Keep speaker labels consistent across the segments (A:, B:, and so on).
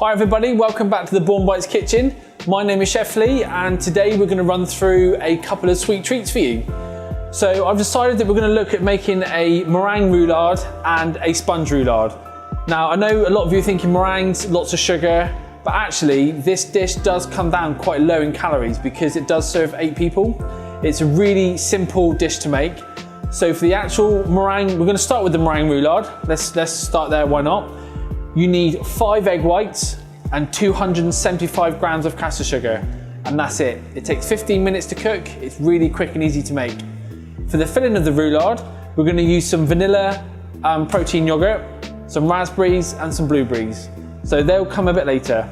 A: Hi everybody, welcome back to the Born Bites kitchen. My name is Chef Lee and today we're going to run through a couple of sweet treats for you. So I've decided that we're going to look at making a meringue roulade and a sponge roulade. Now I know a lot of you are thinking meringues, lots of sugar, but actually this dish does come down quite low in calories because it does serve 8 people. It's a really simple dish to make. So for the actual meringue, we're going to start with the meringue roulade. Let's start there, why not? You need 5 egg whites and 275 grams of caster sugar, and that's it. It takes 15 minutes to cook. It's really quick and easy to make. For the filling of the roulade, we're going to use some vanilla protein yogurt, some raspberries and some blueberries. So they'll come a bit later.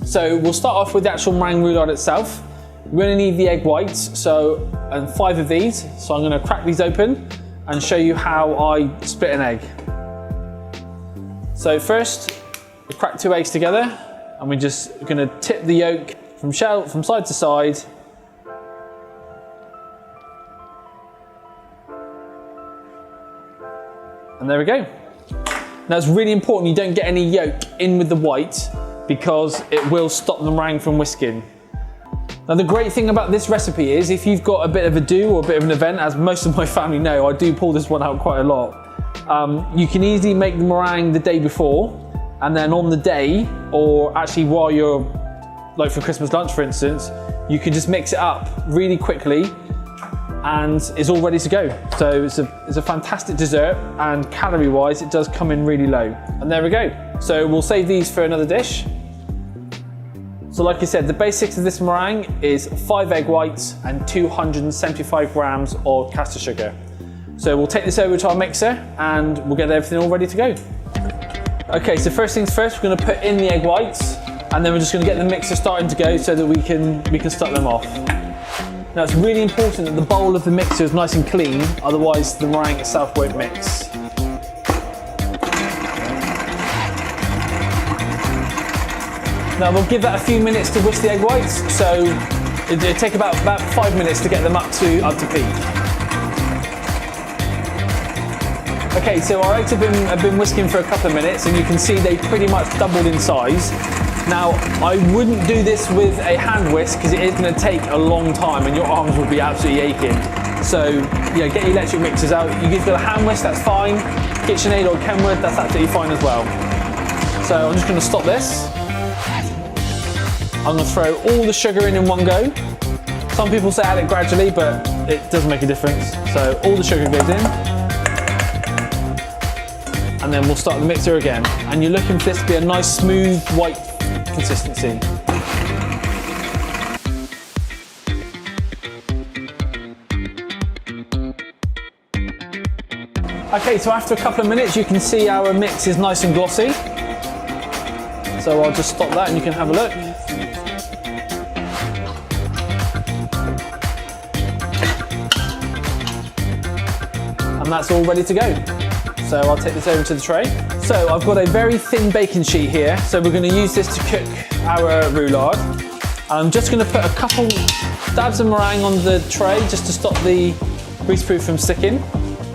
A: So we'll start off with the actual meringue roulade itself. We're going to need the egg whites, and 5 of these. So I'm going to crack these open and show you how I split an egg. So first, we crack 2 eggs together and we're just going to tip the yolk from side to side. And there we go. Now it's really important you don't get any yolk in with the white because it will stop the meringue from whisking. Now the great thing about this recipe is if you've got a bit of a do or a bit of an event, as most of my family know, I do pull this one out quite a lot. You can easily make the meringue the day before, and then on the day, or actually while you're, like for Christmas lunch for instance, you can just mix it up really quickly and it's all ready to go. So it's a fantastic dessert, and calorie wise it does come in really low. And there we go. So we'll save these for another dish. So like I said, the basics of this meringue is 5 egg whites and 275 grams of caster sugar. So we'll take this over to our mixer and we'll get everything all ready to go. Okay, so first things first, we're going to put in the egg whites and then we're just going to get the mixer starting to go so that we can start them off. Now it's really important that the bowl of the mixer is nice and clean, otherwise the meringue itself won't mix. Now we'll give that a few minutes to whisk the egg whites, so it'll take about 5 minutes to get them up to peak. Okay, so our eggs have been whisking for a couple of minutes and you can see they pretty much doubled in size. Now, I wouldn't do this with a hand whisk because it is going to take a long time and your arms will be absolutely aching. So, yeah, get your electric mixers out. You've got a hand whisk, that's fine. KitchenAid or Kenwood, that's absolutely fine as well. So I'm just going to stop this. I'm going to throw all the sugar in one go. Some people say add it gradually, but it doesn't make a difference. So all the sugar goes in. And then we'll start the mixer again. And you're looking for this to be a nice, smooth, white consistency. Okay, so after a couple of minutes, you can see our mix is nice and glossy. So I'll just stop that and you can have a look. And that's all ready to go. So I'll take this over to the tray. So I've got a very thin baking sheet here. So we're going to use this to cook our roulade. I'm just going to put a couple dabs of meringue on the tray just to stop the greaseproof from sticking.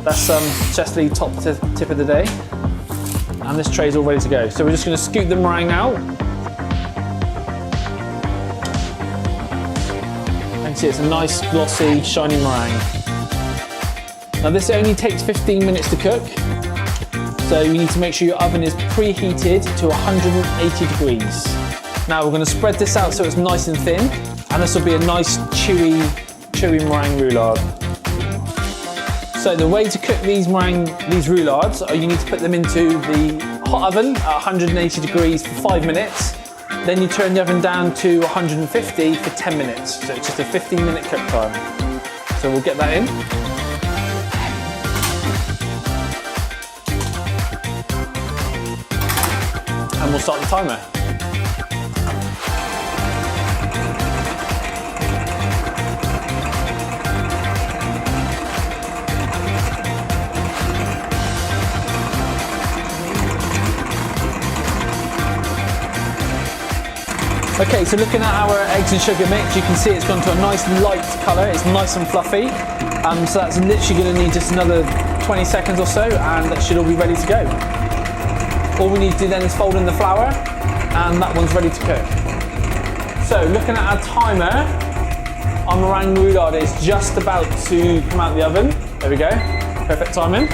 A: That's Chef Lee top tip of the day. And this tray is all ready to go. So we're just going to scoop the meringue out. And see it's a nice glossy shiny meringue. Now this only takes 15 minutes to cook. So you need to make sure your oven is preheated to 180 degrees. Now we're going to spread this out so it's nice and thin, and this will be a nice chewy meringue roulade. So the way to cook these roulades are you need to put them into the hot oven at 180 degrees for 5 minutes. Then you turn the oven down to 150 for 10 minutes. So it's just a 15-minute cook time. So we'll get that in. And we'll start the timer. Okay, so looking at our eggs and sugar mix, you can see it's gone to a nice light colour. It's nice and fluffy. So that's literally going to need just another 20 seconds or so, and that should all be ready to go. All we need to do then is fold in the flour, and that one's ready to cook. So looking at our timer, our meringue roulade is just about to come out of the oven. There we go, perfect timing.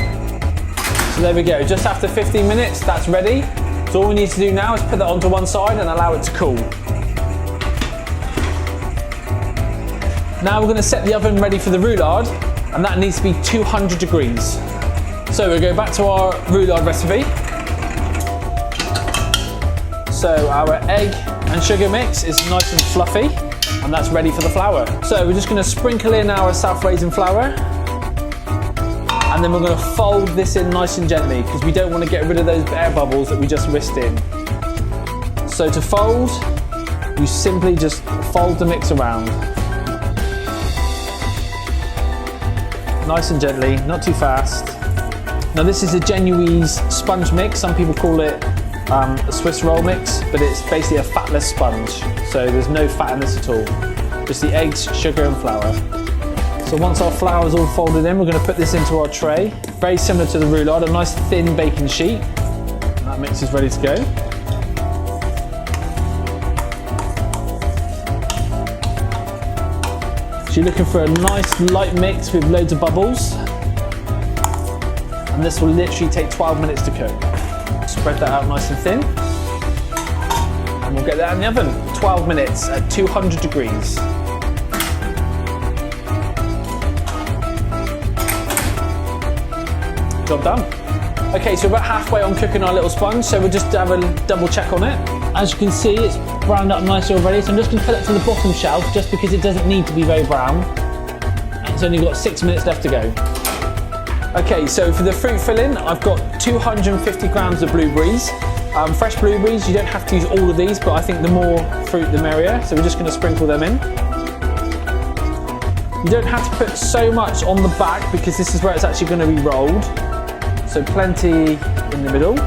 A: So there we go, just after 15 minutes, that's ready. So all we need to do now is put that onto one side and allow it to cool. Now we're going to set the oven ready for the roulade, and that needs to be 200 degrees. So we'll go back to our roulade recipe. So our egg and sugar mix is nice and fluffy, and that's ready for the flour. So we're just going to sprinkle in our self-raising flour, and then we're going to fold this in nice and gently because we don't want to get rid of those air bubbles that we just whisked in. So to fold, you simply just fold the mix around. Nice and gently, not too fast. Now this is a Genuise sponge mix. Some people call it a Swiss roll mix, but it's basically a fatless sponge. So there's no fat in this at all. Just the eggs, sugar and flour. So once our flour is all folded in, we're going to put this into our tray. Very similar to the roulade, a nice thin baking sheet. And that mix is ready to go. So you're looking for a nice light mix with loads of bubbles. And this will literally take 12 minutes to cook. Spread that out nice and thin. And we'll get that in the oven. 12 minutes at 200 degrees. Job done. Okay, so we're about halfway on cooking our little sponge, so we'll just have a double check on it. As you can see, it's browned up nicely already, so I'm just going to put it to the bottom shelf just because it doesn't need to be very brown. And it's only got 6 minutes left to go. Okay, so for the fruit filling, I've got 250 grams of blueberries. Fresh blueberries, you don't have to use all of these, but I think the more fruit the merrier, so we're just going to sprinkle them in. You don't have to put so much on the back because this is where it's actually going to be rolled. So plenty in the middle.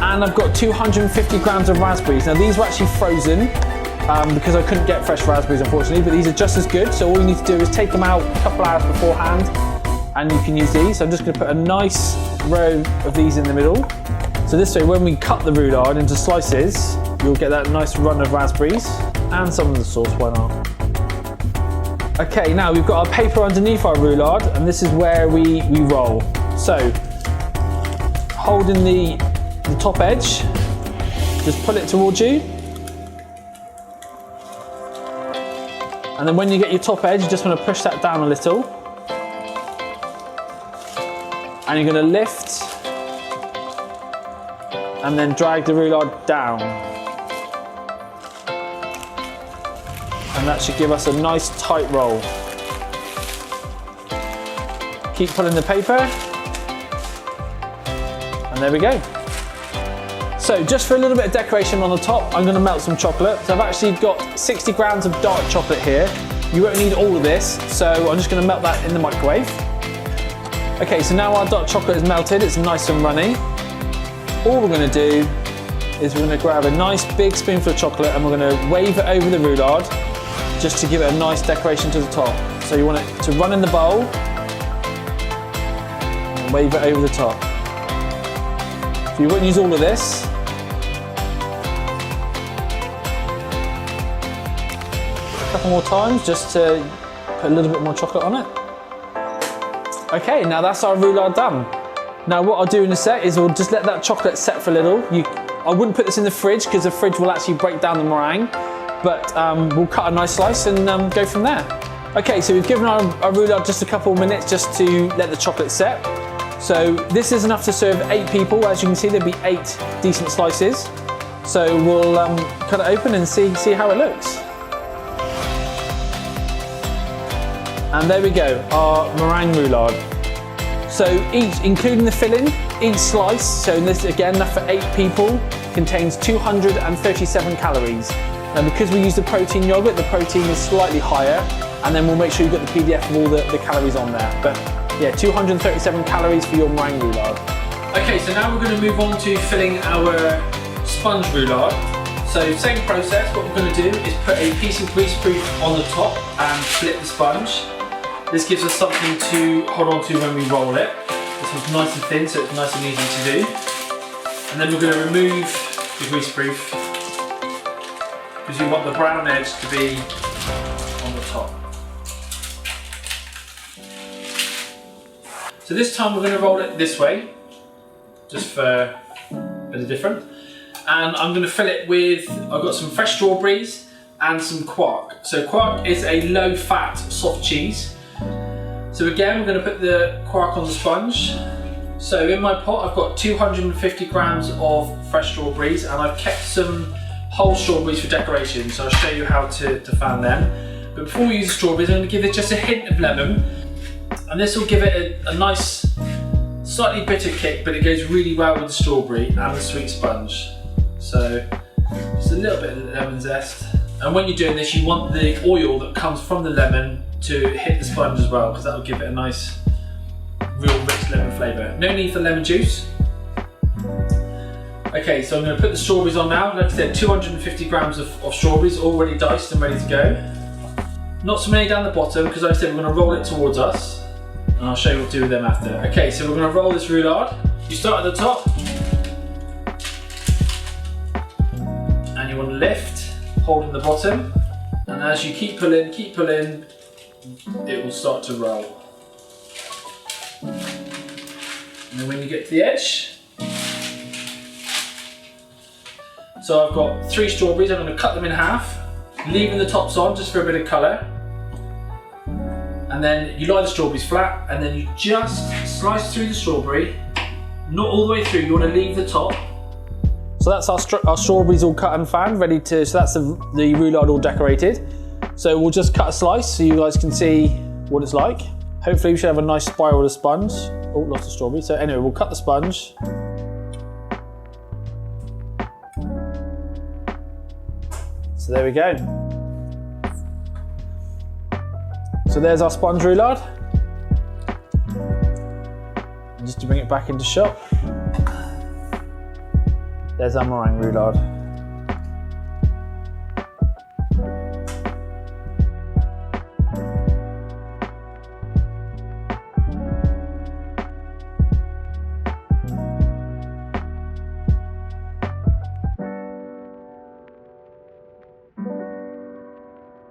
A: And I've got 250 grams of raspberries. Now these were actually frozen because I couldn't get fresh raspberries unfortunately, but these are just as good. So all you need to do is take them out a couple hours beforehand and you can use these. So I'm just going to put a nice row of these in the middle. So this way when we cut the roulade into slices, you'll get that nice run of raspberries and some of the sauce, why not? Okay, now we've got our paper underneath our roulade, and this is where we roll. So, holding the top edge, just pull it towards you. And then when you get your top edge, you just want to push that down a little. And you're going to lift, and then drag the roulade down. And that should give us a nice tight roll. Keep pulling the paper. And there we go. So just for a little bit of decoration on the top, I'm gonna melt some chocolate. So I've actually got 60 grams of dark chocolate here. You won't need all of this, so I'm just gonna melt that in the microwave. Okay, so now our dark chocolate is melted, it's nice and runny. All we're gonna do is we're gonna grab a nice big spoonful of chocolate and we're gonna wave it over the roulade, just to give it a nice decoration to the top. So you want it to run in the bowl and wave it over the top. So you wouldn't use all of this. A couple more times just to put a little bit more chocolate on it. Okay, now that's our roulade done. Now what I'll do in a sec is we'll just let that chocolate set for a little. I wouldn't put this in the fridge because the fridge will actually break down the meringue. But we'll cut a nice slice and go from there. Okay, so we've given our roulade just a couple of minutes just to let the chocolate set. So this is enough to serve 8 people. As you can see, there'll be 8 decent slices. So we'll cut it open and see how it looks. And there we go, our meringue roulade. So each, including the filling, each slice, so this again, enough for 8 people, contains 237 calories. Now because we use the protein yogurt, the protein is slightly higher, and then we'll make sure you've got the PDF of all the calories on there. But yeah, 237 calories for your meringue roulade. Okay, so now we're going to move on to filling our sponge roulade. So same process, what we're going to do is put a piece of greaseproof on the top and flip the sponge. This gives us something to hold on to when we roll it. This one's nice and thin, so it's nice and easy to do. And then we're going to remove the grease proof because you want the brown edge to be on the top. So this time we're going to roll it this way, just for a bit of different. And I'm going to fill it with, I've got some fresh strawberries and some quark. So quark is a low-fat soft cheese. So again, we're going to put the quark on the sponge. So in my pot, I've got 250 grams of fresh strawberries, and I've kept some whole strawberries for decoration. So I'll show you how to fan them. But before we use the strawberries, I'm going to give it just a hint of lemon. And this will give it a nice, slightly bitter kick, but it goes really well with the strawberry and the sweet sponge. So just a little bit of lemon zest. And when you're doing this, you want the oil that comes from the lemon to hit the sponge as well, because that will give it a nice, real rich lemon flavour. No need for lemon juice. Okay, so I'm going to put the strawberries on now. Like I said, 250 grams of strawberries already diced and ready to go. Not so many down the bottom, because like I said, we're going to roll it towards us. And I'll show you what to do with them after. Okay, so we're going to roll this roulade. You start at the top. And you want to lift, holding the bottom. And as you keep pulling, it will start to roll. And then when you get to the edge, so I've got 3 strawberries, I'm going to cut them in half, leaving the tops on just for a bit of colour. And then you lie the strawberries flat, and then you just slice through the strawberry, not all the way through, you want to leave the top. So that's our strawberries all cut and fanned, ready to, so that's the roulade all decorated. So we'll just cut a slice so you guys can see what it's like. Hopefully we should have a nice spiral of sponge. Oh, lots of strawberry. So anyway, we'll cut the sponge. So there we go. So there's our sponge roulade. And just to bring it back into shot, there's our meringue roulade.